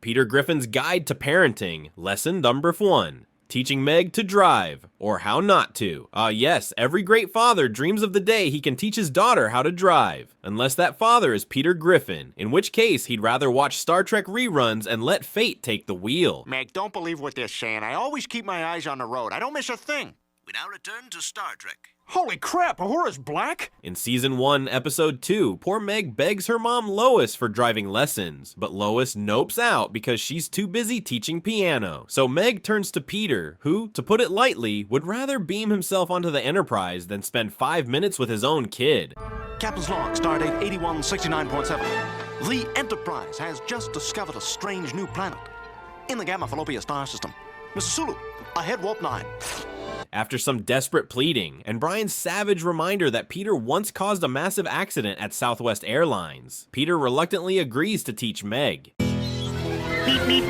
Peter Griffin's Guide to Parenting, Lesson Number 1. Teaching Meg to drive, or how not to. Yes, every great father dreams of the day he can teach his daughter how to drive. Unless that father is Peter Griffin, in which case he'd rather watch Star Trek reruns and let fate take the wheel. Meg, don't believe what they're saying. I always keep my eyes on the road. I don't miss a thing. We now return to Star Trek. Holy crap, Uhura's black? In Season 1, Episode 2, poor Meg begs her mom Lois for driving lessons, but Lois nopes out because she's too busy teaching piano. So Meg turns to Peter, who, to put it lightly, would rather beam himself onto the Enterprise than spend 5 minutes with his own kid. Captain's log, stardate 8169.7. The Enterprise has just discovered a strange new planet in the Gamma Fallopian star system. Mr. Sulu, ahead warp 9. After some desperate pleading, and Brian's savage reminder that Peter once caused a massive accident at Southwest Airlines, Peter reluctantly agrees to teach Meg. Beep, beep.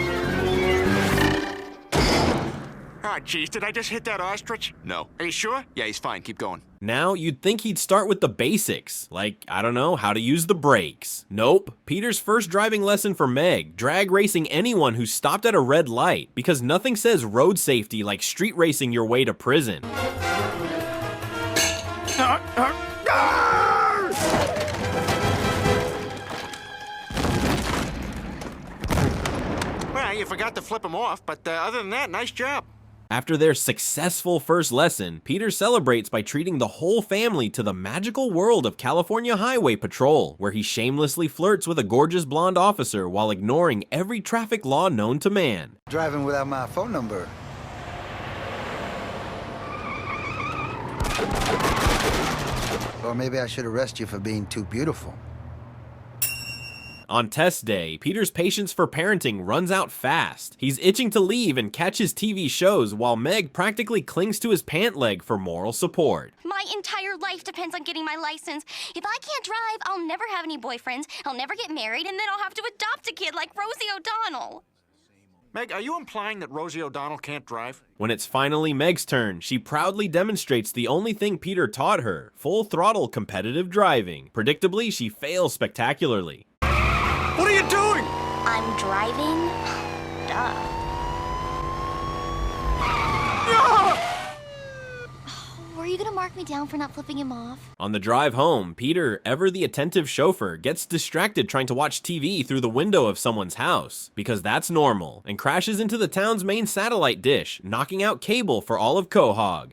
Ah, jeez, did I just hit that ostrich? No. Are you sure? Yeah, he's fine. Keep going. Now, you'd think he'd start with the basics, like, I don't know, how to use the brakes. Nope. Peter's first driving lesson for Meg, drag racing anyone who stopped at a red light, because nothing says road safety like street racing your way to prison. Well, you forgot to flip him off, but other than that, nice job. After their successful first lesson, Peter celebrates by treating the whole family to the magical world of California Highway Patrol, where he shamelessly flirts with a gorgeous blonde officer while ignoring every traffic law known to man. Driving without my phone number. Or maybe I should arrest you for being too beautiful. On test day, Peter's patience for parenting runs out fast. He's itching to leave and catch his TV shows while Meg practically clings to his pant leg for moral support. My entire life depends on getting my license. If I can't drive, I'll never have any boyfriends, I'll never get married, and then I'll have to adopt a kid like Rosie O'Donnell. Meg, are you implying that Rosie O'Donnell can't drive? When it's finally Meg's turn, she proudly demonstrates the only thing Peter taught her, full throttle competitive driving. Predictably, she fails spectacularly. What are you doing? I'm driving? Duh. Were you gonna mark me down for not flipping him off? On the drive home, Peter, ever the attentive chauffeur, gets distracted trying to watch TV through the window of someone's house, because that's normal, and crashes into the town's main satellite dish, knocking out cable for all of Quahog.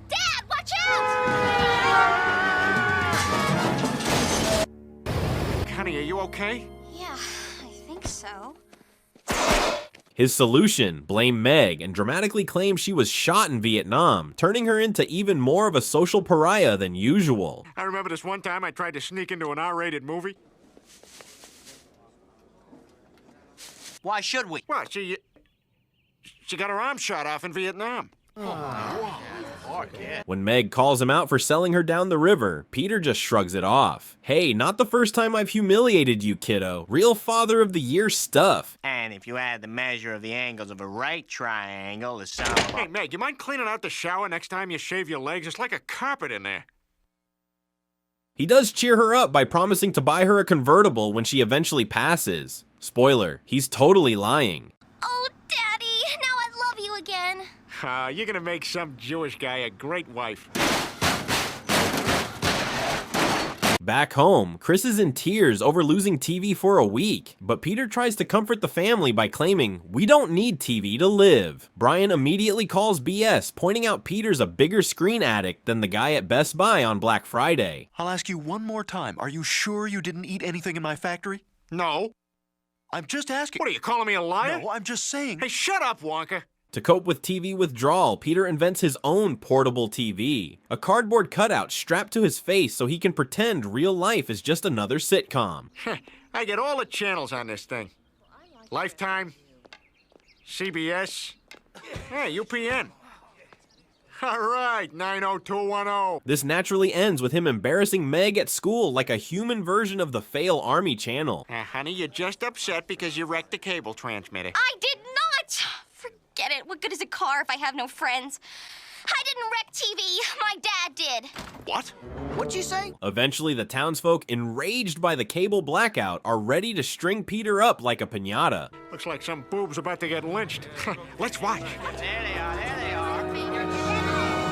Dad, watch out! Honey, are you okay? Yeah, I think so. His solution, blame Meg and dramatically claim she was shot in Vietnam, turning her into even more of a social pariah than usual. I remember this one time I tried to sneak into an R-rated movie. Why should we? Well, she got her arm shot off in Vietnam. When Meg calls him out for selling her down the river, Peter just shrugs it off. Hey, not the first time I've humiliated you, kiddo. Real Father of the Year stuff. And if you add the measure of the angles of a right triangle, the sum of... Hey, Meg, you mind cleaning out the shower next time you shave your legs? It's like a carpet in there. He does cheer her up by promising to buy her a convertible when she eventually passes. Spoiler, he's totally lying. Oh, Daddy, now I love you again. You're gonna make some Jewish guy a great wife. Back home, Chris is in tears over losing TV for a week, but Peter tries to comfort the family by claiming, "We don't need TV to live." Brian immediately calls BS, pointing out Peter's a bigger screen addict than the guy at Best Buy on Black Friday. I'll ask you one more time. Are you sure you didn't eat anything in my factory? No. I'm just asking. What, are you calling me a liar? No, I'm just saying. Hey, shut up, Wonka. To cope with TV withdrawal, Peter invents his own portable TV, a cardboard cutout strapped to his face so he can pretend real life is just another sitcom. I get all the channels on this thing. Lifetime, CBS, hey, UPN. All right, 90210. This naturally ends with him embarrassing Meg at school like a human version of the Fail Army channel. Honey, you're just upset because you wrecked the cable transmitter. I did not! Forget it. What good is a car if I have no friends? I didn't wreck TV. My dad did. What? What'd you say? Eventually, the townsfolk, enraged by the cable blackout, are ready to string Peter up like a piñata. Looks like some boob's about to get lynched. Let's watch. There they are.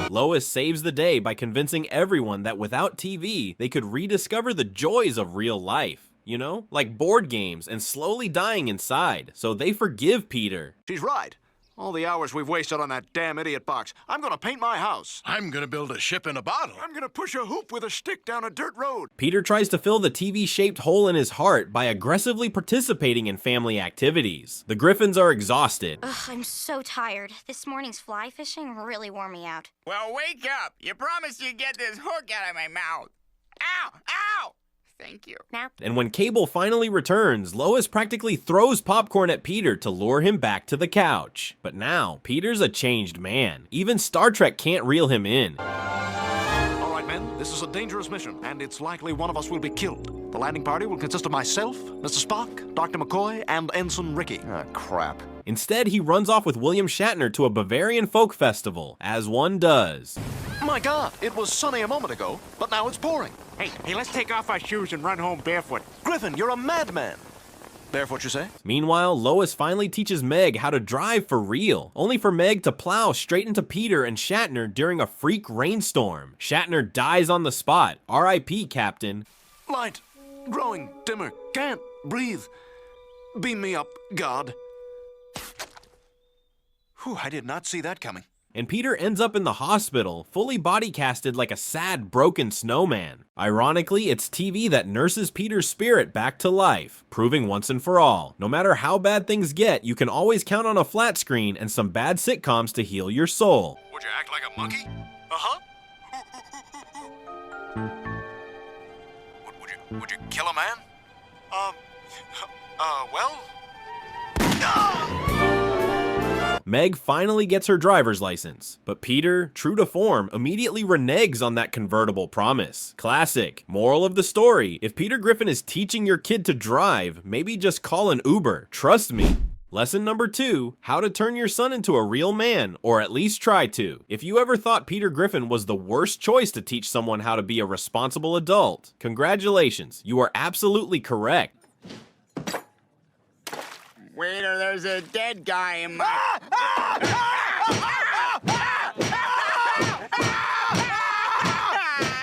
Lois saves the day by convincing everyone that without TV, they could rediscover the joys of real life. You know, like board games and slowly dying inside, so they forgive Peter. She's right. All the hours we've wasted on that damn idiot box. I'm gonna paint my house. I'm gonna build a ship in a bottle. I'm gonna push a hoop with a stick down a dirt road. Peter tries to fill the TV-shaped hole in his heart by aggressively participating in family activities. The Griffins are exhausted. Ugh, I'm so tired. This morning's fly fishing really wore me out. Well, wake up. You promised you'd get this hook out of my mouth. Ow! Ow! Thank you. Now, And when Cable finally returns, Lois practically throws popcorn at Peter to lure him back to the couch. But now, Peter's a changed man. Even Star Trek can't reel him in. All right, men, this is a dangerous mission, and it's likely one of us will be killed. The landing party will consist of myself, Mr. Spock, Dr. McCoy, and Ensign Ricky. Ah, crap. Instead, he runs off with William Shatner to a Bavarian folk festival, as one does. My God, it was sunny a moment ago, but now it's pouring. Hey, let's take off our shoes and run home barefoot. Griffin, you're a madman. Barefoot, you say? Meanwhile, Lois finally teaches Meg how to drive for real, only for Meg to plow straight into Peter and Shatner during a freak rainstorm. Shatner dies on the spot. R.I.P., Captain. Light, growing dimmer, can't breathe. Beam me up, God. Whew, I did not see that coming. And Peter ends up in the hospital, fully body casted like a sad, broken snowman. Ironically, it's TV that nurses Peter's spirit back to life, proving once and for all, no matter how bad things get, you can always count on a flat screen and some bad sitcoms to heal your soul. Would you act like a monkey? Uh-huh. Would you kill a man? Well? Meg finally gets her driver's license, but Peter, true to form, immediately reneges on that convertible promise. Classic. Moral of the story, if Peter Griffin is teaching your kid to drive, maybe just call an Uber. Trust me. Lesson number 2, how to turn your son into a real man, or at least try to. If you ever thought Peter Griffin was the worst choice to teach someone how to be a responsible adult, congratulations, you are absolutely correct. Waiter, there's a dead guy in my...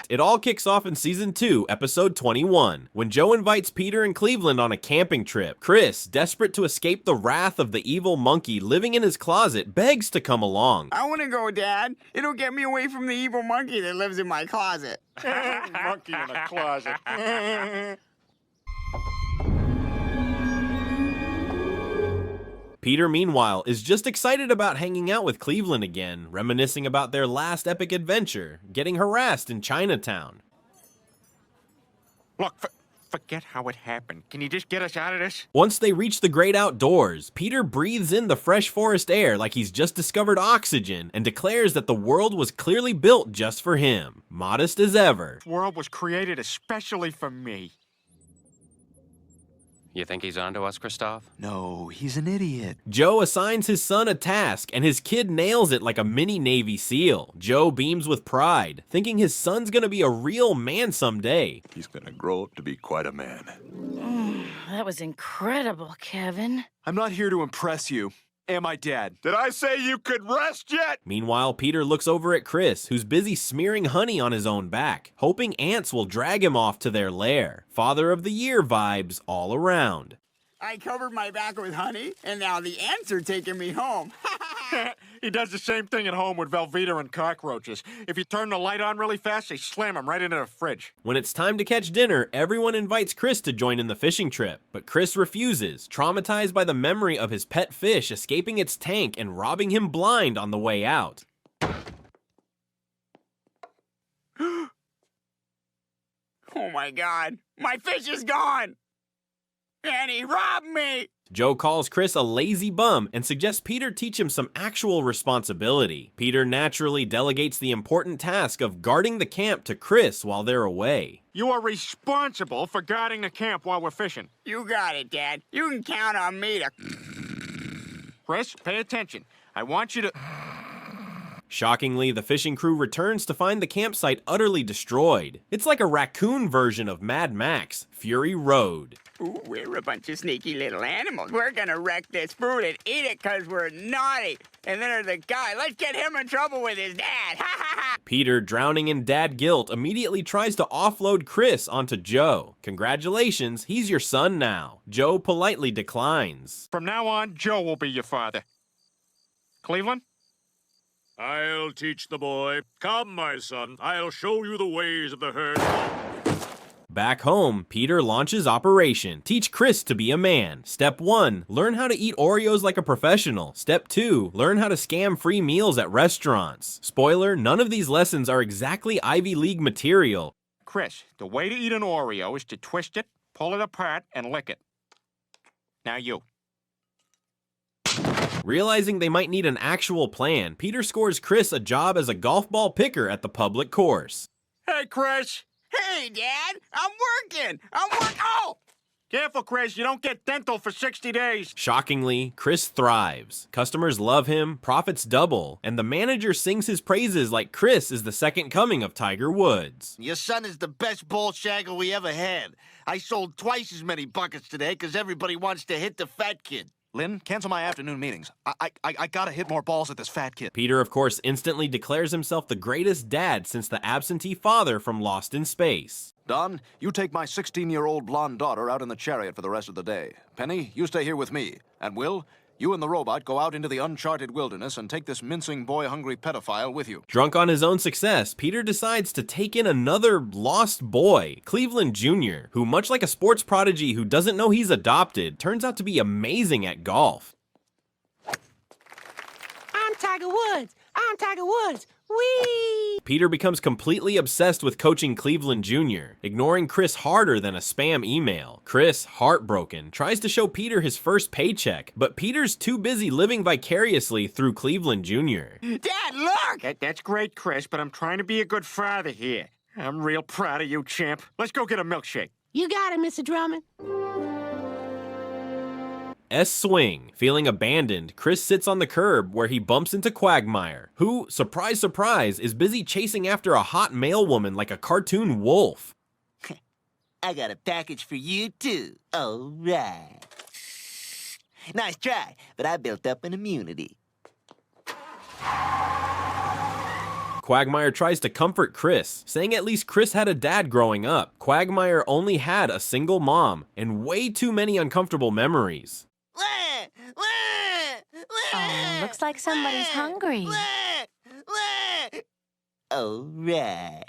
It all kicks off in Season 2, Episode 21, when Joe invites Peter and Cleveland on a camping trip. Chris, desperate to escape the wrath of the evil monkey living in his closet, begs to come along. I want to go, Dad. It'll get me away from the evil monkey that lives in my closet. Monkey in a closet. Peter, meanwhile, is just excited about hanging out with Cleveland again, reminiscing about their last epic adventure, getting harassed in Chinatown. Look, forget how it happened. Can you just get us out of this? Once they reach the great outdoors, Peter breathes in the fresh forest air like he's just discovered oxygen and declares that the world was clearly built just for him, modest as ever. The world was created especially for me. You think he's onto us, Christoph? No, he's an idiot. Joe assigns his son a task, and his kid nails it like a mini Navy SEAL. Joe beams with pride, thinking his son's gonna be a real man someday. He's gonna grow up to be quite a man. That was incredible, Kevin. I'm not here to impress you. Am I, Dad? Did I say you could rest yet? Meanwhile, Peter looks over at Chris, who's busy smearing honey on his own back, hoping ants will drag him off to their lair. Father of the Year vibes all around. I covered my back with honey, and now the ants are taking me home. He does the same thing at home with Velveeta and cockroaches. If you turn the light on really fast, they slam him right into the fridge. When it's time to catch dinner, everyone invites Chris to join in the fishing trip, but Chris refuses, traumatized by the memory of his pet fish escaping its tank and robbing him blind on the way out. Oh my God, my fish is gone! And he robbed me! Joe calls Chris a lazy bum and suggests Peter teach him some actual responsibility. Peter naturally delegates the important task of guarding the camp to Chris while they're away. You are responsible for guarding the camp while we're fishing. You got it, Dad. You can count on me to... Chris, pay attention. I want you to... Shockingly, the fishing crew returns to find the campsite utterly destroyed. It's like a raccoon version of Mad Max, Fury Road. Ooh, we're a bunch of sneaky little animals. We're gonna wreck this food and eat it because we're naughty. And then there's the guy. Let's get him in trouble with his dad. Ha ha ha! Peter, drowning in dad guilt, immediately tries to offload Chris onto Joe. Congratulations, he's your son now. Joe politely declines. From now on, Joe will be your father. Cleveland? I'll teach the boy. Come, my son. I'll show you the ways of the herd. Back home, Peter launches Operation Teach Chris to be a Man. Step 1, learn how to eat Oreos like a professional. Step 2, learn how to scam free meals at restaurants. Spoiler, none of these lessons are exactly Ivy League material. Chris, the way to eat an Oreo is to twist it, pull it apart, and lick it. Now you. Realizing they might need an actual plan, Peter scores Chris a job as a golf ball picker at the public course. Hey, Chris! Hey, Dad, I'm working. Oh! Careful, Chris, you don't get dental for 60 days. Shockingly, Chris thrives. Customers love him, profits double, and the manager sings his praises like Chris is the second coming of Tiger Woods. Your son is the best ball shagger we ever had. I sold twice as many buckets today because everybody wants to hit the fat kid. Lynn, cancel my afternoon meetings. I gotta hit more balls at this fat kid. Peter, of course, instantly declares himself the greatest dad since the absentee father from Lost in Space. Don, you take my 16-year-old blonde daughter out in the chariot for the rest of the day. Penny, you stay here with me. And Will, you and the robot go out into the uncharted wilderness and take this mincing boy-hungry pedophile with you. Drunk on his own success, Peter decides to take in another lost boy, Cleveland Jr., who, much like a sports prodigy who doesn't know he's adopted, turns out to be amazing at golf. I'm Tiger Woods. I'm Tiger Woods. Whee! Peter becomes completely obsessed with coaching Cleveland Jr., ignoring Chris harder than a spam email. Chris, heartbroken, tries to show Peter his first paycheck, but Peter's too busy living vicariously through Cleveland Jr. Dad, look! That's great, Chris, but I'm trying to be a good father here. I'm real proud of you, champ. Let's go get a milkshake. You got it, Mr. Drummond. S-Swing. Feeling abandoned, Chris sits on the curb where he bumps into Quagmire, who, surprise surprise, is busy chasing after a hot male woman like a cartoon wolf. I got a package for you, too. All right. Nice try, but I built up an immunity. Quagmire tries to comfort Chris, saying at least Chris had a dad growing up. Quagmire only had a single mom, and way too many uncomfortable memories. Oh, looks like somebody's hungry. All right.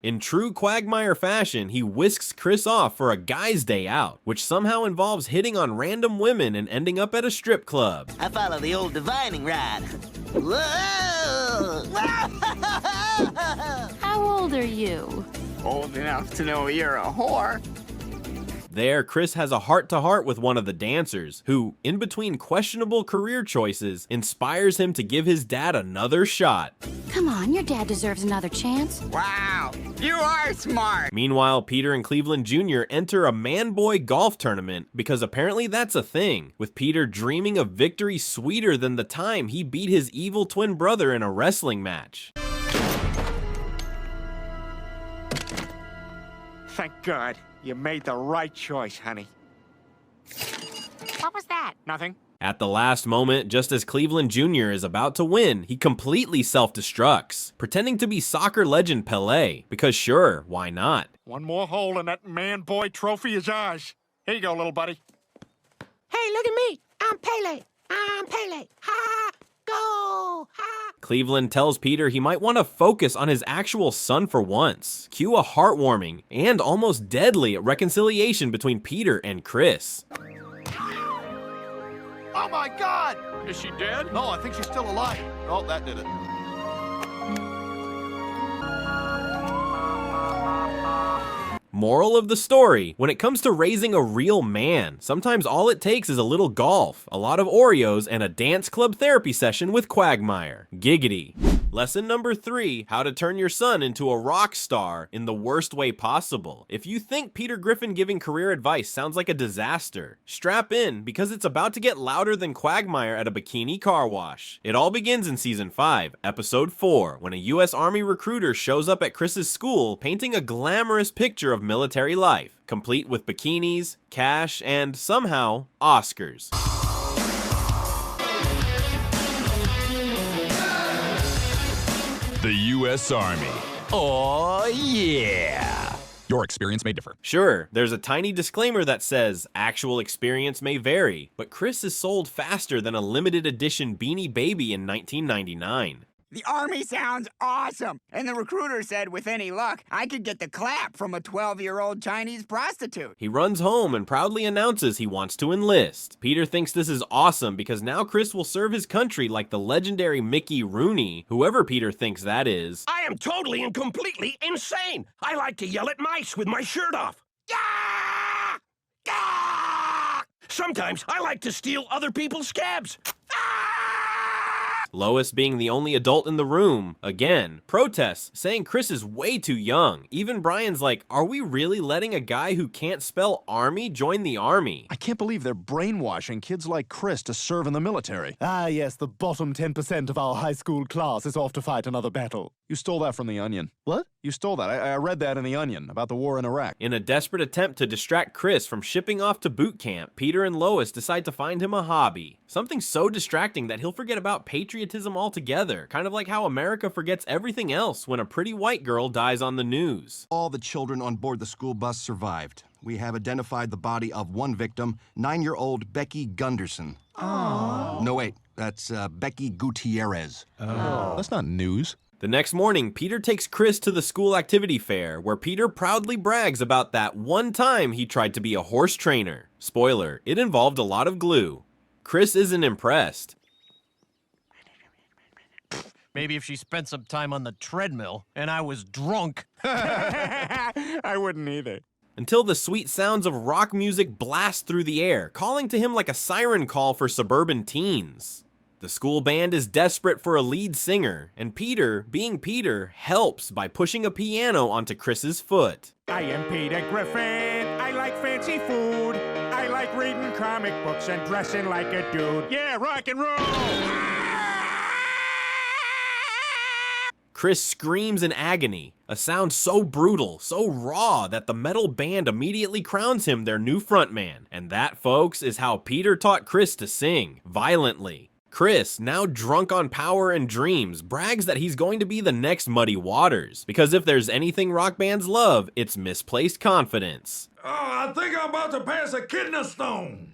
In true Quagmire fashion, he whisks Chris off for a guy's day out, which somehow involves hitting on random women and ending up at a strip club. I follow the old divining rod. Whoa! How old are you? Old enough to know you're a whore. There, Chris has a heart-to-heart with one of the dancers, who, in between questionable career choices, inspires him to give his dad another shot. Come on, your dad deserves another chance. Wow, you are smart. Meanwhile, Peter and Cleveland Jr. enter a man-boy golf tournament because apparently that's a thing, with Peter dreaming of victory sweeter than the time he beat his evil twin brother in a wrestling match. Thank God. You made the right choice, honey. What was that? Nothing. At the last moment, just as Cleveland Jr. is about to win, he completely self-destructs, pretending to be soccer legend Pelé, because sure, why not? One more hole and that man-boy trophy is ours. Here you go, little buddy. Hey, look at me. I'm Pele. I'm Pele. Ha! Go! Ha! Cleveland tells Peter he might want to focus on his actual son for once. Cue a heartwarming and almost deadly reconciliation between Peter and Chris. Oh my God! Is she dead? No, I think she's still alive. Oh, that did it. Moral of the story, when it comes to raising a real man, sometimes all it takes is a little golf, a lot of Oreos, and a dance club therapy session with Quagmire. Giggity. Lesson number 3, how to turn your son into a rock star in the worst way possible. If you think Peter Griffin giving career advice sounds like a disaster, strap in, because it's about to get louder than Quagmire at a bikini car wash. It all begins in Season 5, Episode 4, when a US Army recruiter shows up at Chris's school painting a glamorous picture of military life, complete with bikinis, cash, and somehow, Oscars. The U.S. Army. Oh, yeah. Your experience may differ. Sure, there's a tiny disclaimer that says actual experience may vary, but Chris is sold faster than a limited edition Beanie Baby in 1999. The Army sounds awesome! And the recruiter said with any luck, I could get the clap from a 12-year-old Chinese prostitute. He runs home and proudly announces he wants to enlist. Peter thinks this is awesome because now Chris will serve his country like the legendary Mickey Rooney, whoever Peter thinks that is. I am totally and completely insane! I like to yell at mice with my shirt off. Gah! Gah! Sometimes I like to steal other people's scabs. Lois, being the only adult in the room, again, protests, saying Chris is way too young. Even Brian's like, are we really letting a guy who can't spell army join the army? I can't believe they're brainwashing kids like Chris to serve in the military. Ah, yes, the bottom 10% of our high school class is off to fight another battle. You stole that from The Onion. What? You stole that. I read that in The Onion about the war in Iraq. In a desperate attempt to distract Chris from shipping off to boot camp, Peter and Lois decide to find him a hobby. Something so distracting that he'll forget about patriotism altogether, kind of like how America forgets everything else when a pretty white girl dies on the news. All the children on board the school bus survived. We have identified the body of one victim, 9-year-old Becky Gunderson. Oh. No, wait, that's Becky Gutierrez. Oh. That's not news. The next morning, Peter takes Chris to the school activity fair, where Peter proudly brags about that one time he tried to be a horse trainer. Spoiler, it involved a lot of glue. Chris isn't impressed. Maybe if she spent some time on the treadmill and I was drunk. I wouldn't either. Until the sweet sounds of rock music blast through the air, calling to him like a siren call for suburban teens. The school band is desperate for a lead singer, and Peter, being Peter, helps by pushing a piano onto Chris's foot. I am Peter Griffin. I like fancy food. I like reading comic books and dressing like a dude. Yeah, rock and roll! Chris screams in agony, a sound so brutal, so raw that the metal band immediately crowns him their new frontman. And that, folks, is how Peter taught Chris to sing, violently. Chris, now drunk on power and dreams, brags that he's going to be the next Muddy Waters, because if there's anything rock bands love, it's misplaced confidence. Oh, I think I'm about to pass a kidney stone.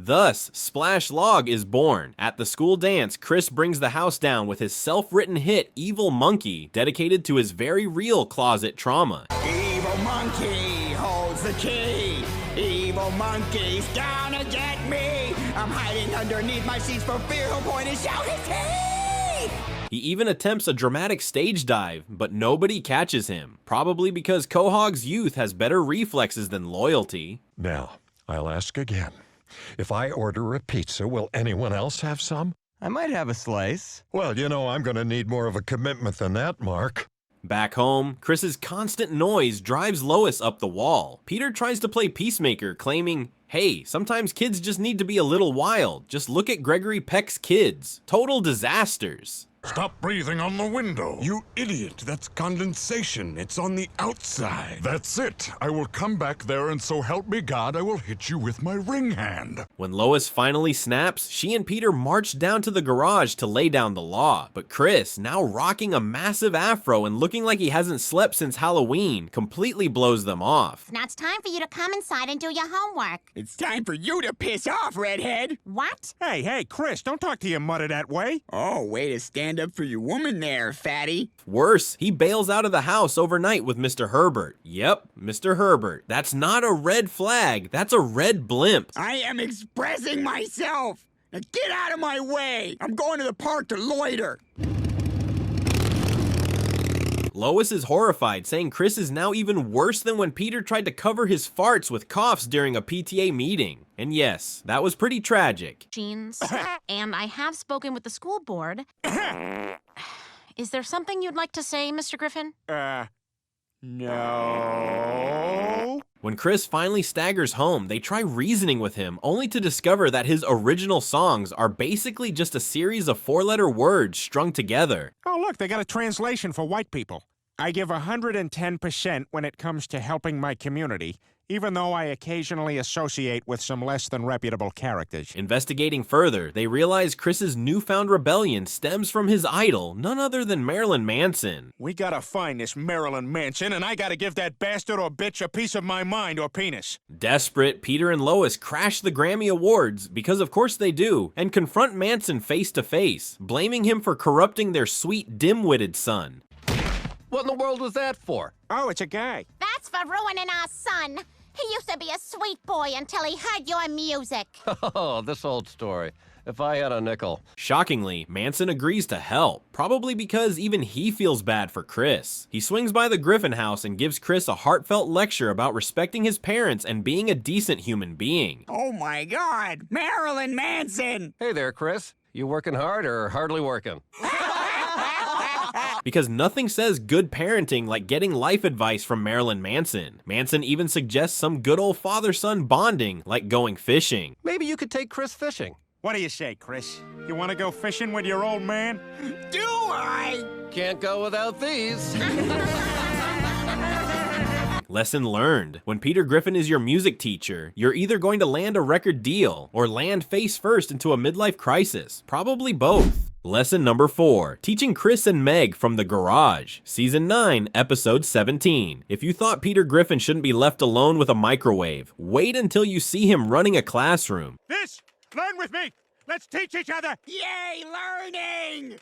Thus, Splash Log is born. At the school dance, Chris brings the house down with his self-written hit, Evil Monkey, dedicated to his very real closet trauma. Evil monkey holds the key. Evil monkey's gonna get me. I'm hiding underneath my seats for fear he'll point and shout his teeth. He even attempts a dramatic stage dive, but nobody catches him. Probably because Quahog's youth has better reflexes than loyalty. Now, I'll ask again. If I order a pizza, will anyone else have some? I might have a slice. Well, you know, I'm going to need more of a commitment than that, Mark. Back home, Chris's constant noise drives Lois up the wall. Peter tries to play peacemaker, claiming, hey, sometimes kids just need to be a little wild. Just look at Gregory Peck's kids. Total disasters. Stop breathing on the window. You idiot, that's condensation. It's on the outside. That's it. I will come back there, and so help me God, I will hit you with my ring hand. When Lois finally snaps, she and Peter march down to the garage to lay down the law. But Chris, now rocking a massive afro and looking like he hasn't slept since Halloween, completely blows them off. Now it's time for you to come inside and do your homework. It's time for you to piss off, redhead. What? Hey, Chris, don't talk to your mother that way. Oh, way to stand up for your woman there, fatty. Worse, he bails out of the house overnight with Mr. Herbert. Yep, Mr. Herbert. That's not a red flag, that's a red blimp. I am expressing myself. Now get out of my way. I'm going to the park to loiter. Lois is horrified, saying Chris is now even worse than when Peter tried to cover his farts with coughs during a PTA meeting. And yes, that was pretty tragic. Jeans, and I have spoken with the school board. Is there something you'd like to say, Mr. Griffin? No. When Chris finally staggers home, they try reasoning with him, only to discover that his original songs are basically just a series of four-letter words strung together. Oh, look, they got a translation for white people. I give 110% when it comes to helping my community, even though I occasionally associate with some less than reputable characters. Investigating further, they realize Chris's newfound rebellion stems from his idol, none other than Marilyn Manson. We gotta find this Marilyn Manson, and I gotta give that bastard or bitch a piece of my mind or penis. Desperate, Peter and Lois crash the Grammy Awards, because of course they do, and confront Manson face to face, blaming him for corrupting their sweet, dim-witted son. What in the world was that for? Oh, it's a guy. That's for ruining our son. He used to be a sweet boy until he heard your music. Oh, this old story. If I had a nickel. Shockingly, Manson agrees to help, probably because even he feels bad for Chris. He swings by the Griffin house and gives Chris a heartfelt lecture about respecting his parents and being a decent human being. Oh my God, Marilyn Manson! Hey there, Chris. You working hard or hardly working? Because nothing says good parenting like getting life advice from Marilyn Manson. Manson even suggests some good old father-son bonding, like going fishing. Maybe you could take Chris fishing. What do you say, Chris? You want to go fishing with your old man? Do I? Can't go without these. Lesson learned. When Peter Griffin is your music teacher, you're either going to land a record deal or land face first into a midlife crisis. Probably both. Lesson number 4, teaching Chris and Meg from the garage. Season 9, episode 17. If you thought Peter Griffin shouldn't be left alone with a microwave, wait until you see him running a classroom. This! Learn with me! Let's teach each other! Yay, learning!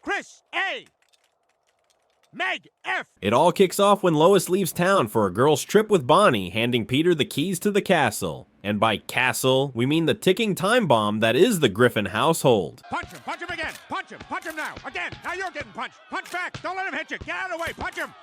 Chris, A! Meg, F! It all kicks off when Lois leaves town for a girl's trip with Bonnie, handing Peter the keys to the castle. And by castle, we mean the ticking time bomb that is the Griffin household. Punch him again! Punch him now! Again! Now you're getting punched! Punch back! Don't let him hit you! Get out of the way! Punch him!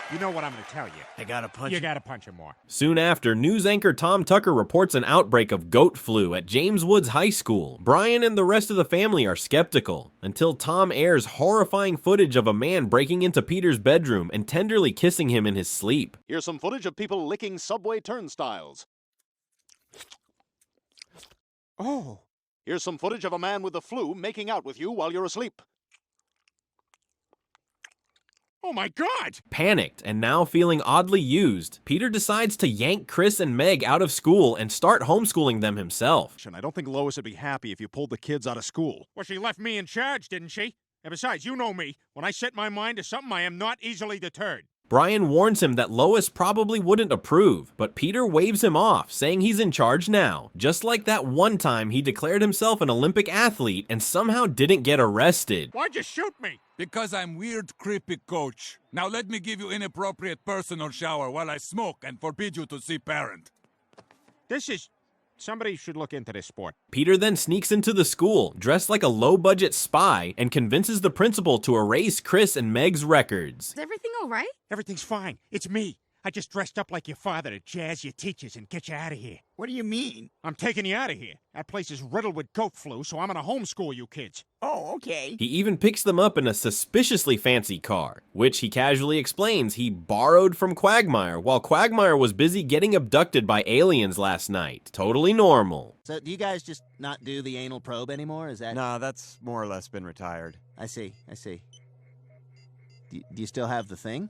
You know what I'm gonna tell you. I gotta punch You gotta punch him more. Soon after, news anchor Tom Tucker reports an outbreak of goat flu at James Woods High School. Brian and the rest of the family are skeptical, until Tom airs horrifying footage of a man breaking into Peter's bedroom and tenderly kissing him in his sleep. Here's some footage of people licking subway turnstiles. Oh. Here's some footage of a man with the flu making out with you while you're asleep. Oh my God! Panicked and now feeling oddly used, Peter decides to yank Chris and Meg out of school and start homeschooling them himself. I don't think Lois would be happy if you pulled the kids out of school. Well, she left me in charge, didn't she? And besides, you know me. When I set my mind to something, I am not easily deterred. Brian warns him that Lois probably wouldn't approve, but Peter waves him off, saying he's in charge now. Just like that one time he declared himself an Olympic athlete and somehow didn't get arrested. Why'd you shoot me? Because I'm weird, creepy coach. Now let me give you inappropriate personal shower while I smoke and forbid you to see parent. This is... Somebody should look into this sport. Peter then sneaks into the school, dressed like a low-budget spy, and convinces the principal to erase Chris and Meg's records. Is everything all right? Everything's fine. It's me. I just dressed up like your father to jazz your teachers and get you out of here. What do you mean? I'm taking you out of here. That place is riddled with goat flu, so I'm gonna homeschool you kids. Oh, okay. He even picks them up in a suspiciously fancy car, which he casually explains he borrowed from Quagmire while Quagmire was busy getting abducted by aliens last night. Totally normal. So do you guys just not do the anal probe anymore? Is that... Nah, that's more or less been retired. I see. Do you still have the thing?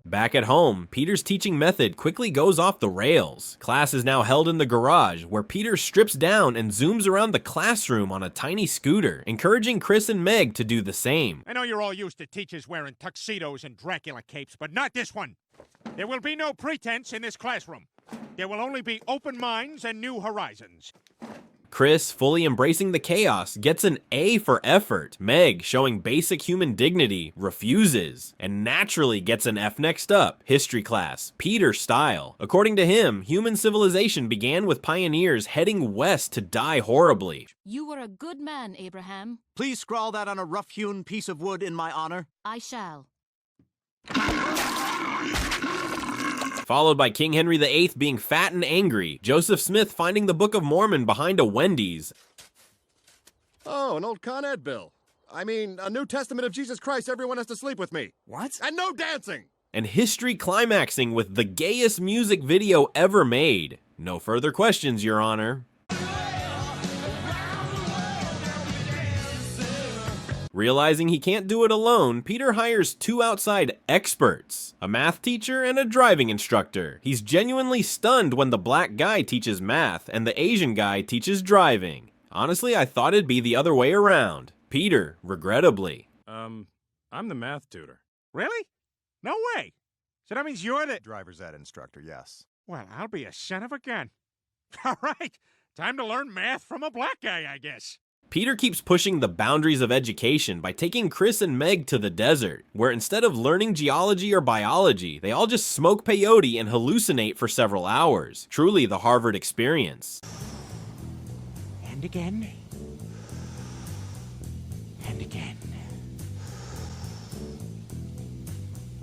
Back at home, Peter's teaching method quickly goes off the rails. Class is now held in the garage, where Peter strips down and zooms around the classroom on a tiny scooter, encouraging Chris and Meg to do the same. I know you're all used to teachers wearing tuxedos and Dracula capes, but not this one. There will be no pretense in this classroom. There will only be open minds and new horizons. Chris, fully embracing the chaos, gets an A for effort. Meg, showing basic human dignity, refuses, and naturally gets an F next up, history class, Peter style. According to him, human civilization began with pioneers heading west to die horribly. You were a good man, Abraham. Please scrawl that on a rough-hewn piece of wood in my honor. I shall. Followed by King Henry VIII being fat and angry, Joseph Smith finding the Book of Mormon behind a Wendy's. Oh, an old Con Ed bill. I mean, a New Testament of Jesus Christ, everyone has to sleep with me. What? And no dancing! And history climaxing with the gayest music video ever made. No further questions, Your Honor. Realizing he can't do it alone, Peter hires 2 outside experts, a math teacher and a driving instructor. He's genuinely stunned when the black guy teaches math and the Asian guy teaches driving. Honestly, I thought it'd be the other way around. Peter, regrettably. I'm the math tutor. Really? No way. So that means you're the Driver's ed instructor, yes. Well, I'll be a son of a gun. All right, time to learn math from a black guy, I guess. Peter keeps pushing the boundaries of education by taking Chris and Meg to the desert, where instead of learning geology or biology, they all just smoke peyote and hallucinate for several hours. Truly the Harvard experience. And again. And again.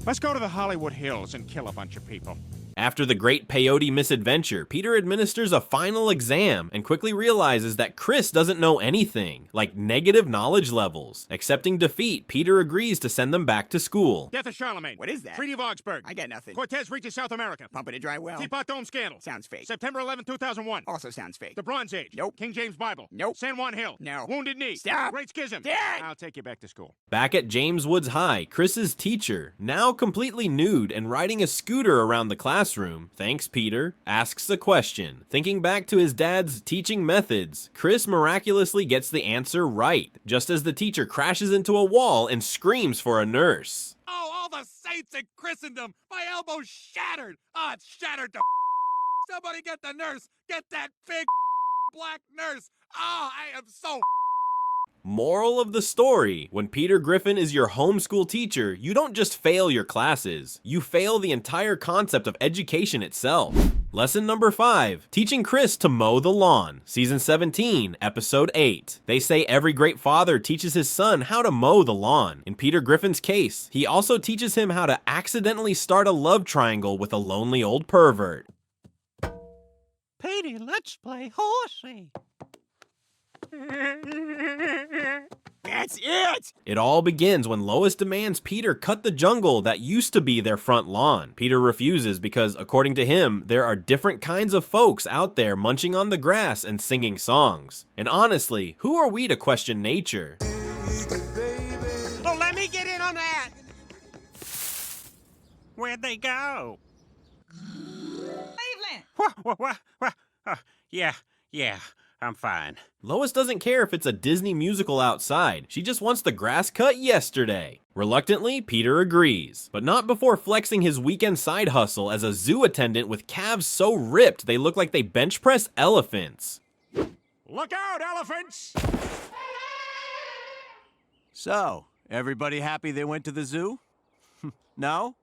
Let's go to the Hollywood Hills and kill a bunch of people. After the great peyote misadventure, Peter administers a final exam and quickly realizes that Chris doesn't know anything, like negative knowledge levels. Accepting defeat, Peter agrees to send them back to school. Death of Charlemagne. What is that? Treaty of Augsburg. I got nothing. Cortez reaches South America. Pumping a dry well. Teapot Dome scandal. Sounds fake. September 11, 2001. Also sounds fake. The Bronze Age. Nope. King James Bible. Nope. San Juan Hill. No. Wounded Knee. Stop. Great Schism. Dad! I'll take you back to school. Back at James Woods High, Chris's teacher, now completely nude and riding a scooter around the classroom, thanks Peter, asks a question. Thinking back to his dad's teaching methods, Chris miraculously gets the answer right, just as the teacher crashes into a wall and screams for a nurse. Oh, all the saints in Christendom! My elbow's shattered! Oh, it's shattered to Somebody get the nurse! Get that big black nurse! Oh, I am so Moral of the story, when Peter Griffin is your homeschool teacher, you don't just fail your classes, you fail the entire concept of education itself. Lesson number 5, teaching Chris to mow the lawn. Season 17, episode 8. They say every great father teaches his son how to mow the lawn. In Peter Griffin's case, he also teaches him how to accidentally start a love triangle with a lonely old pervert. Petey, let's play horsey. That's it! It all begins when Lois demands Peter cut the jungle that used to be their front lawn. Peter refuses because, according to him, there are different kinds of folks out there munching on the grass and singing songs. And honestly, who are we to question nature? Oh, let me get in on that. Where'd they go? Cleveland! Yeah, I'm fine. Lois doesn't care if it's a Disney musical outside. She just wants the grass cut yesterday. Reluctantly, Peter agrees, but not before flexing his weekend side hustle as a zoo attendant with calves so ripped they look like they bench press elephants. Look out, elephants! So, everybody happy they went to the zoo? No?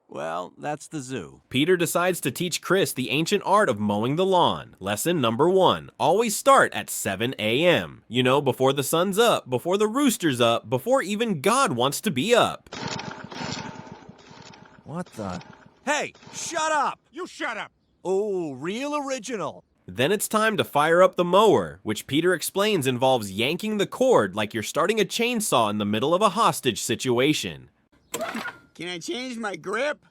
Well, that's the zoo. Peter decides to teach Chris the ancient art of mowing the lawn. Lesson number 1, always start at 7 a.m. You know, before the sun's up, before the rooster's up, before even God wants to be up. What the? Hey, shut up! You shut up! Oh, real original. Then it's time to fire up the mower, which Peter explains involves yanking the cord like you're starting a chainsaw in the middle of a hostage situation. Can I change my grip?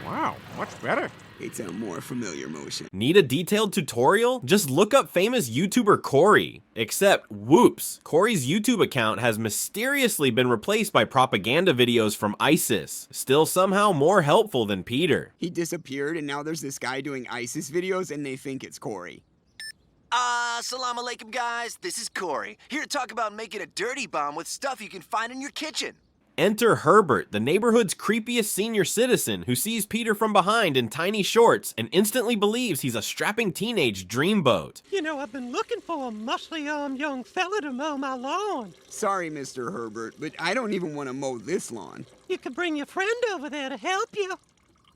Wow, much better. It's a more familiar motion. Need a detailed tutorial? Just look up famous YouTuber Corey. Except, whoops, Corey's YouTube account has mysteriously been replaced by propaganda videos from ISIS, still somehow more helpful than Peter. He disappeared and now there's this guy doing ISIS videos and they think it's Corey. Salam alaikum, guys. This is Corey, here to talk about making a dirty bomb with stuff you can find in your kitchen. Enter Herbert, the neighborhood's creepiest senior citizen who sees Peter from behind in tiny shorts and instantly believes he's a strapping teenage dreamboat. You know, I've been looking for a muscly-armed young fella to mow my lawn. Sorry, Mr. Herbert, but I don't even want to mow this lawn. You could bring your friend over there to help you.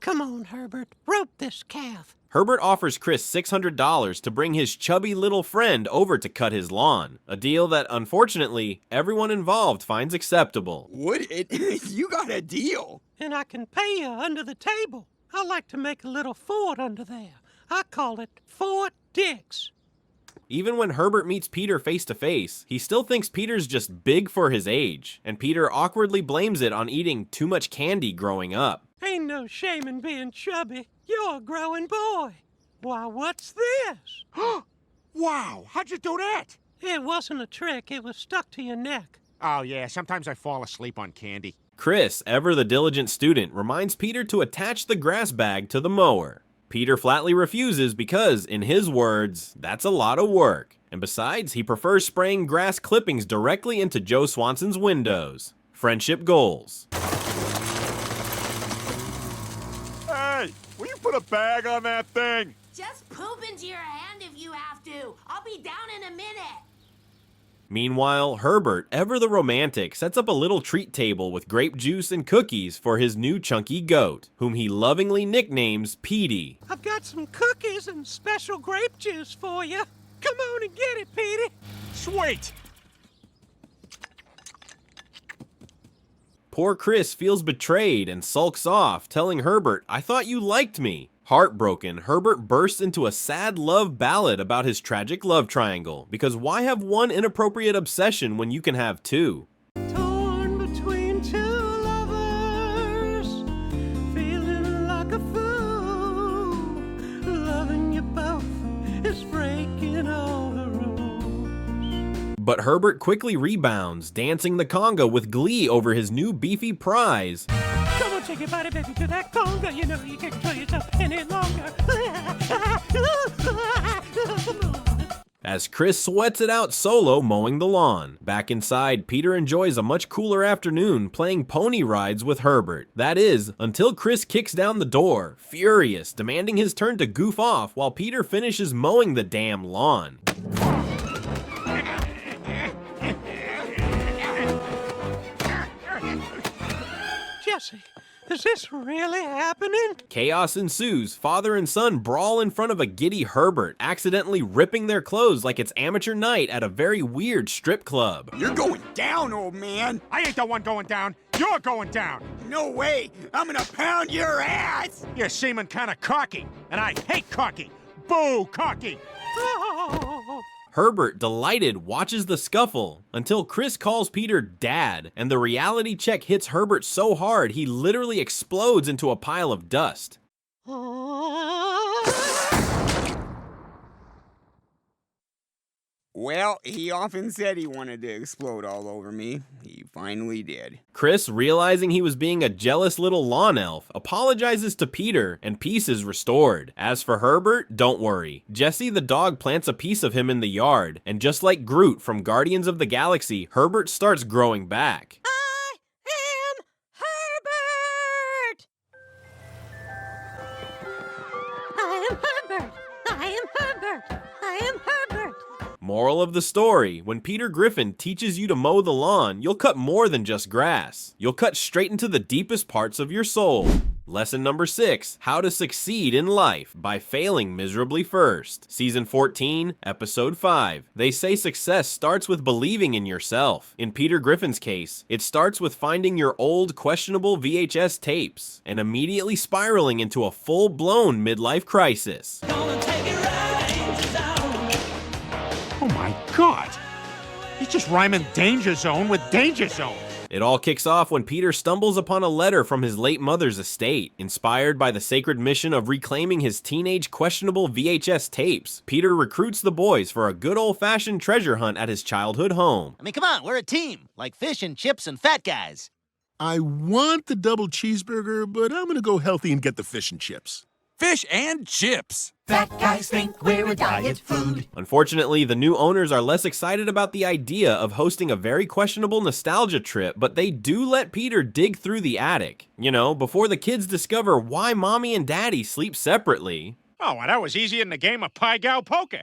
Come on, Herbert, rope this calf. Herbert offers Chris $600 to bring his chubby little friend over to cut his lawn, a deal that, unfortunately, everyone involved finds acceptable. Would it? You got a deal. And I can pay you under the table. I like to make a little fort under there. I call it Fort Dix. Even when Herbert meets Peter face to face, he still thinks Peter's just big for his age, and Peter awkwardly blames it on eating too much candy growing up. Ain't no shame in being chubby. You're a growing boy. Why, what's this? Wow, how'd you do that? It wasn't a trick. It was stuck to your neck. Oh, yeah, sometimes I fall asleep on candy. Chris, ever the diligent student, reminds Peter to attach the grass bag to the mower. Peter flatly refuses because, in his words, that's a lot of work. And besides, he prefers spraying grass clippings directly into Joe Swanson's windows. Friendship goals. Hey, will you put a bag on that thing? Just poop into your hand if you have to. I'll be down in a minute. Meanwhile, Herbert, ever the romantic, sets up a little treat table with grape juice and cookies for his new chunky goat, whom he lovingly nicknames Petey. I've got some cookies and special grape juice for you. Come on and get it, Petey. Sweet. Poor Chris feels betrayed and sulks off, telling Herbert, "I thought you liked me." Heartbroken, Herbert bursts into a sad love ballad about his tragic love triangle, because why have one inappropriate obsession when you can have two? Torn between two lovers, feeling like a fool. Loving you both is breaking all the rules. But Herbert quickly rebounds, dancing the conga with glee over his new beefy prize. Come on, take your body, baby, to that conga. You know you can't control yourself any longer. As Chris sweats it out solo mowing the lawn. Back inside, Peter enjoys a much cooler afternoon playing pony rides with Herbert. That is, until Chris kicks down the door, furious, demanding his turn to goof off while Peter finishes mowing the damn lawn. Jesse, is this really happening? Chaos ensues. Father and son brawl in front of a giddy Herbert, accidentally ripping their clothes like it's amateur night at a very weird strip club. You're going down, old man. I ain't the one going down. You're going down. No way. I'm gonna pound your ass. You're seeming kind of cocky, and I hate cocky. Boo, cocky. Oh. Herbert, delighted, watches the scuffle until Chris calls Peter Dad, and the reality check hits Herbert so hard he literally explodes into a pile of dust. Well, he often said he wanted to explode all over me. He finally did. Chris, realizing he was being a jealous little lawn elf, apologizes to Peter, and peace is restored. As for Herbert, don't worry. Jesse the dog plants a piece of him in the yard, and just like Groot from Guardians of the Galaxy, Herbert starts growing back. I am Herbert! I am Herbert. I am Herbert. I am Herbert. Moral of the story, when Peter Griffin teaches you to mow the lawn, you'll cut more than just grass. You'll cut straight into the deepest parts of your soul. Lesson number 6, How to Succeed in Life by Failing Miserably First. Season 14, Episode 5. They say success starts with believing in yourself. In Peter Griffin's case, it starts with finding your old questionable VHS tapes and immediately spiraling into a full-blown midlife crisis. Oh my God! He's just rhyming Danger Zone with Danger Zone. It all kicks off when Peter stumbles upon a letter from his late mother's estate. Inspired by the sacred mission of reclaiming his teenage questionable VHS tapes, Peter recruits the boys for a good old-fashioned treasure hunt at his childhood home. I mean, come on, we're a team, like fish and chips and fat guys. I want the double cheeseburger, but I'm gonna go healthy and get the fish and chips. fish and chips. Fat guys think we're a diet food. Unfortunately, the new owners are less excited about the idea of hosting a very questionable nostalgia trip, but they do let Peter dig through the attic. You know, before the kids discover why mommy and daddy sleep separately. Oh, well, that was easier than a game of Pai-Gow poker.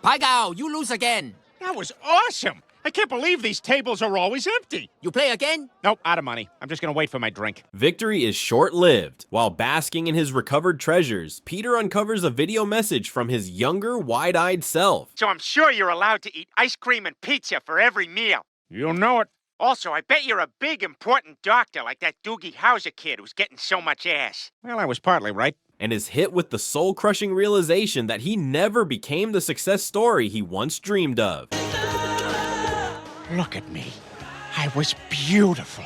Pai-Gow, you lose again. That was awesome. I can't believe these tables are always empty. You play again? Nope, out of money. I'm just gonna wait for my drink. Victory is short-lived. While basking in his recovered treasures, Peter uncovers a video message from his younger, wide-eyed self. So I'm sure you're allowed to eat ice cream and pizza for every meal. You'll know it. Also, I bet you're a big, important doctor like that Doogie Howser kid who's getting so much ass. Well, I was partly right. And is hit with the soul-crushing realization that he never became the success story he once dreamed of. Look at me. I was beautiful.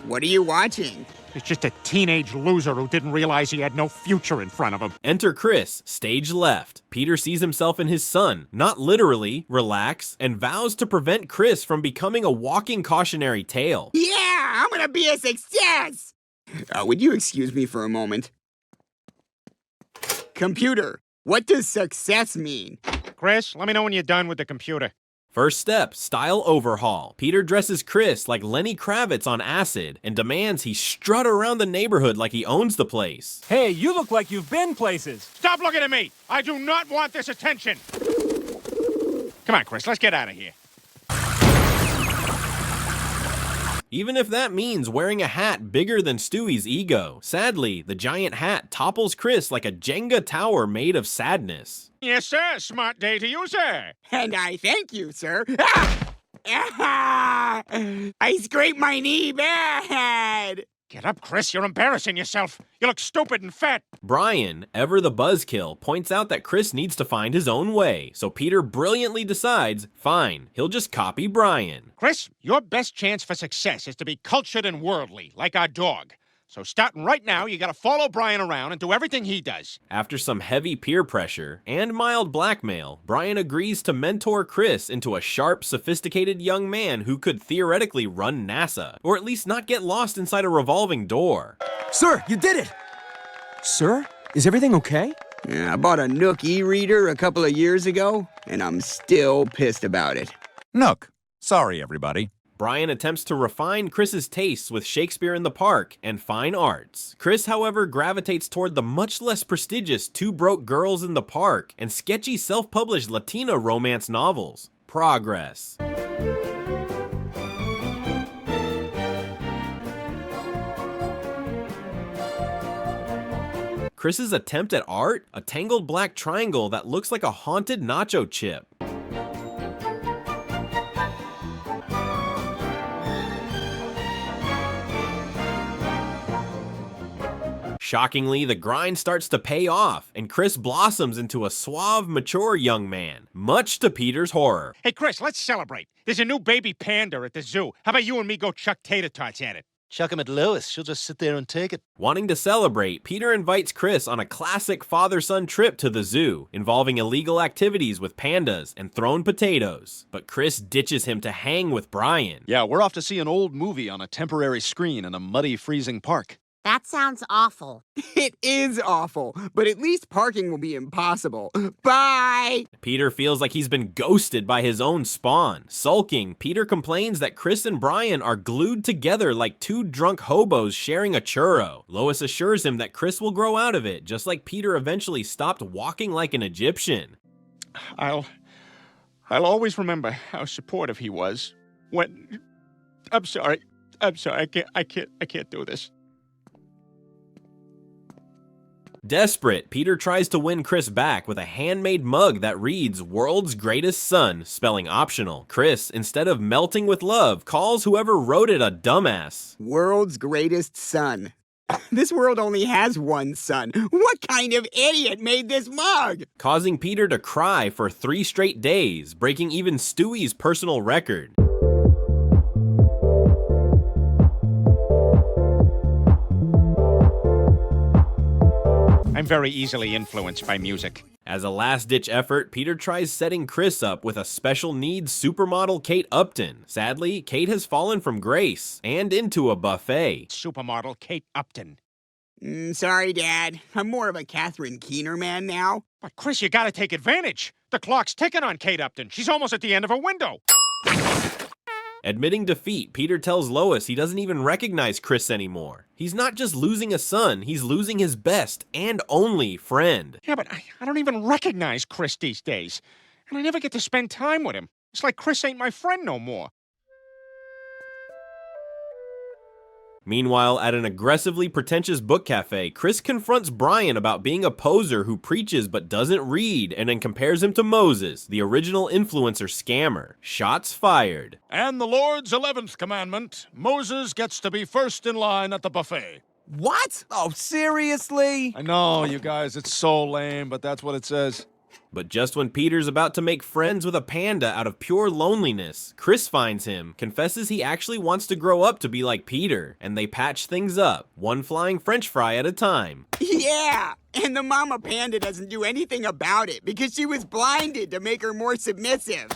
What are you watching? It's just a teenage loser who didn't realize he had no future in front of him. Enter Chris, stage left. Peter sees himself in his son, not literally, relax, and vows to prevent Chris from becoming a walking cautionary tale. Yeah, I'm gonna be a success! Would you excuse me for a moment? Computer, what does success mean? Chris, let me know when you're done with the computer. First step, style overhaul. Peter dresses Chris like Lenny Kravitz on acid and demands he strut around the neighborhood like he owns the place. Hey, you look like you've been places. Stop looking at me! I do not want this attention! Come on, Chris, let's get out of here. Even if that means wearing a hat bigger than Stewie's ego. Sadly, the giant hat topples Chris like a Jenga tower made of sadness. Yes, sir. Smart day to you, sir. And I thank you, sir. Ah! I scraped my knee bad. Get up, Chris. You're embarrassing yourself. You look stupid and fat. Brian, ever the buzzkill, points out that Chris needs to find his own way, so Peter brilliantly decides, fine, he'll just copy Brian. Chris, your best chance for success is to be cultured and worldly, like our dog. So starting right now, you gotta follow Brian around and do everything he does. After some heavy peer pressure and mild blackmail, Brian agrees to mentor Chris into a sharp, sophisticated young man who could theoretically run NASA, or at least not get lost inside a revolving door. Sir, you did it! Sir, is everything okay? Yeah, I bought a Nook e-reader a couple of years ago, and I'm still pissed about it. Nook. Sorry, everybody. Brian attempts to refine Chris's tastes with Shakespeare in the Park and fine arts. Chris, however, gravitates toward the much less prestigious Two Broke Girls in the Park and sketchy self-published Latina romance novels. Progress. Chris's attempt at art? A tangled black triangle that looks like a haunted nacho chip. Shockingly, the grind starts to pay off, and Chris blossoms into a suave, mature young man, much to Peter's horror. Hey, Chris, let's celebrate. There's a new baby panda at the zoo. How about you and me go chuck tater tots at it? Chuck him at Lois. She'll just sit there and take it. Wanting to celebrate, Peter invites Chris on a classic father-son trip to the zoo, involving illegal activities with pandas and thrown potatoes. But Chris ditches him to hang with Brian. Yeah, we're off to see an old movie on a temporary screen in a muddy, freezing park. That sounds awful. It is awful, but at least parking will be impossible. Bye! Peter feels like he's been ghosted by his own spawn. Sulking, Peter complains that Chris and Brian are glued together like two drunk hobos sharing a churro. Lois assures him that Chris will grow out of it, just like Peter eventually stopped walking like an Egyptian. I'll always remember how supportive he was when... I'm sorry, I can't do this. Desperate, Peter tries to win Chris back with a handmade mug that reads World's Greatest Son, spelling optional. Chris, instead of melting with love, calls whoever wrote it a dumbass. World's greatest son. This world only has one son. What kind of idiot made this mug? Causing Peter to cry for 3 straight days, breaking even Stewie's personal record. I'm very easily influenced by music. As a last-ditch effort, Peter tries setting Chris up with a special needs supermodel Kate Upton. Sadly, Kate has fallen from grace and into a buffet. Supermodel Kate Upton. Sorry, Dad. I'm more of a Catherine Keener man now. But Chris, you gotta take advantage. The clock's ticking on Kate Upton. She's almost at the end of her window. Admitting defeat, Peter tells Lois he doesn't even recognize Chris anymore. He's not just losing a son, he's losing his best and only friend. Yeah, but I don't even recognize Chris these days. And I never get to spend time with him. It's like Chris ain't my friend no more. Meanwhile, at an aggressively pretentious book cafe, Chris confronts Brian about being a poser who preaches but doesn't read, and then compares him to Moses, the original influencer scammer. Shots fired. And the Lord's 11th commandment, Moses gets to be first in line at the buffet. What? Oh, seriously? I know, you guys, it's so lame, but that's what it says. But just when Peter's about to make friends with a panda out of pure loneliness, Chris finds him, confesses he actually wants to grow up to be like Peter, and they patch things up, one flying french fry at a time. Yeah, and the mama panda doesn't do anything about it because she was blinded to make her more submissive.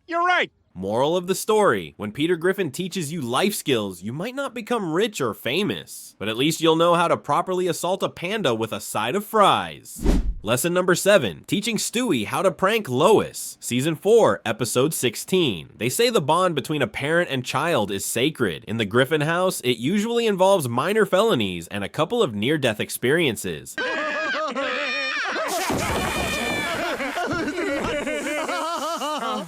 You're right. Moral of the story, when Peter Griffin teaches you life skills, you might not become rich or famous, but at least you'll know how to properly assault a panda with a side of fries. Lesson number 7, teaching Stewie how to prank Lois. Season 4, episode 16. They say the bond between a parent and child is sacred. In the Griffin house, it usually involves minor felonies and a couple of near-death experiences.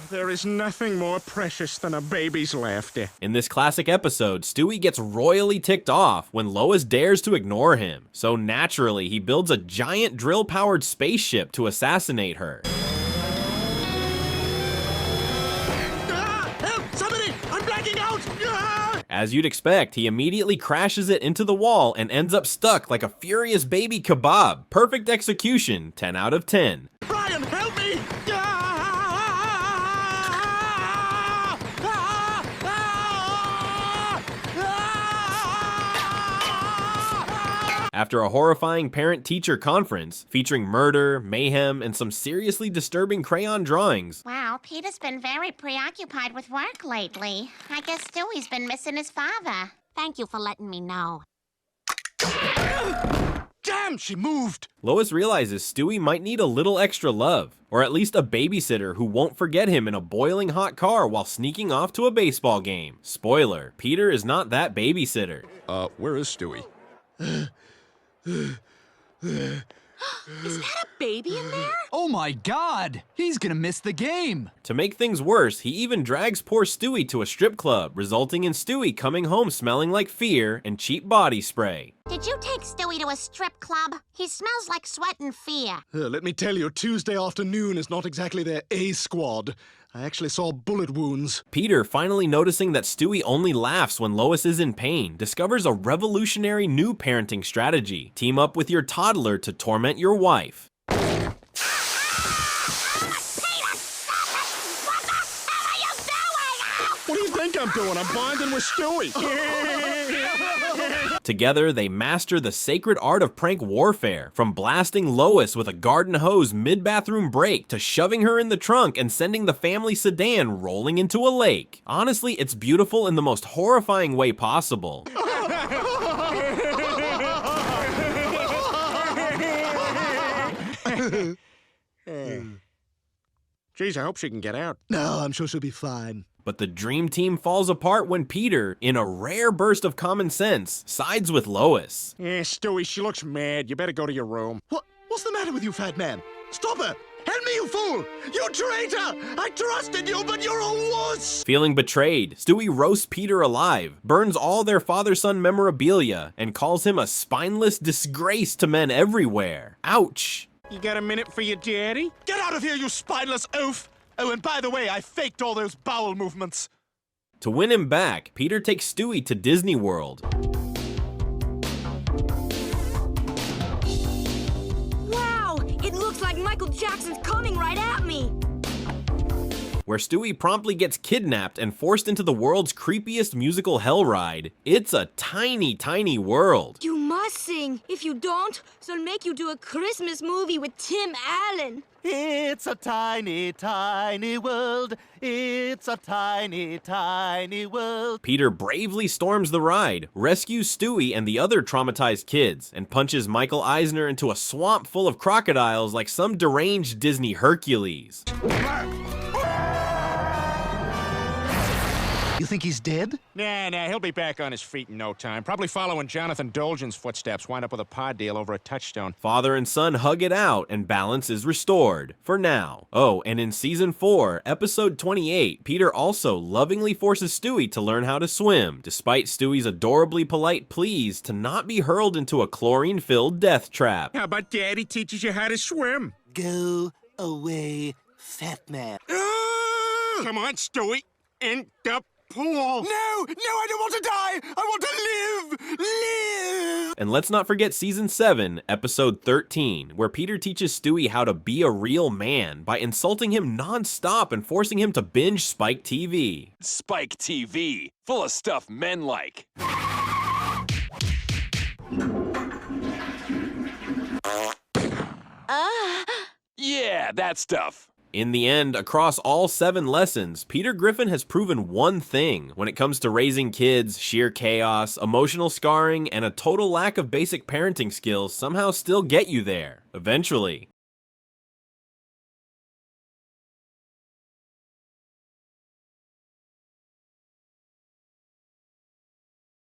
There is nothing more precious than a baby's laughter. In this classic episode, Stewie gets royally ticked off when Lois dares to ignore him. So naturally, he builds a giant drill-powered spaceship to assassinate her. Help! Somebody! I'm blacking out! As you'd expect, he immediately crashes it into the wall and ends up stuck like a furious baby kebab. Perfect execution, 10 out of 10. Brian, help me! After a horrifying parent-teacher conference featuring murder, mayhem, and some seriously disturbing crayon drawings. Wow, Peter's been very preoccupied with work lately. I guess Stewie's been missing his father. Thank you for letting me know. Damn, she moved! Lois realizes Stewie might need a little extra love, or at least a babysitter who won't forget him in a boiling hot car while sneaking off to a baseball game. Spoiler, Peter is not that babysitter. Where is Stewie? Is that a baby in there? Oh my God! He's gonna miss the game! To make things worse, he even drags poor Stewie to a strip club, resulting in Stewie coming home smelling like fear and cheap body spray. Did you take Stewie to a strip club? He smells like sweat and fear. Let me tell you, Tuesday afternoon is not exactly their A squad. I actually saw bullet wounds. Peter, finally noticing that Stewie only laughs when Lois is in pain, discovers a revolutionary new parenting strategy. Team up with your toddler to torment your wife. What do you think I'm doing? I'm bonding with Stewie. Together, they master the sacred art of prank warfare, from blasting Lois with a garden hose mid-bathroom break to shoving her in the trunk and sending the family sedan rolling into a lake. Honestly, it's beautiful in the most horrifying way possible. Geez, I hope she can get out. No, I'm sure she'll be fine. But the dream team falls apart when Peter, in a rare burst of common sense, sides with Lois. Stewie, she looks mad. You better go to your room. What's the matter with you, fat man? Stop her! Help me, you fool! You traitor! I trusted you, but you're a wuss! Feeling betrayed, Stewie roasts Peter alive, burns all their father-son memorabilia, and calls him a spineless disgrace to men everywhere. Ouch! You got a minute for your daddy? Get out of here, you spineless oaf! Oh, and by the way, I faked all those bowel movements. To win him back, Peter takes Stewie to Disney World. Wow! It looks like Michael Jackson's coming right at me! where Stewie promptly gets kidnapped and forced into the world's creepiest musical hell ride. It's a tiny, tiny world. You must sing. If you don't, they'll make you do a Christmas movie with Tim Allen. It's a tiny, tiny world. It's a tiny, tiny world. Peter bravely storms the ride, rescues Stewie and the other traumatized kids, and punches Michael Eisner into a swamp full of crocodiles like some deranged Disney Hercules. You think he's dead? Nah, he'll be back on his feet in no time. Probably following Jonathan Dolgen's footsteps, wind up with a pod deal over a touchstone. Father and son hug it out, and balance is restored. For now. Oh, and in Season 4, Episode 28, Peter also lovingly forces Stewie to learn how to swim, despite Stewie's adorably polite pleas to not be hurled into a chlorine-filled death trap. How about Daddy teaches you how to swim? Go away, fat man. Come on, Stewie. In the pool. No, I don't want to die. I want to live. And let's not forget Season 7, Episode 13, where Peter teaches Stewie how to be a real man by insulting him non-stop and forcing him to binge Spike TV. Spike TV, full of stuff men like. Yeah, that stuff. In the end, across all 7 lessons, Peter Griffin has proven one thing when it comes to raising kids: sheer chaos, emotional scarring, and a total lack of basic parenting skills somehow still get you there, eventually.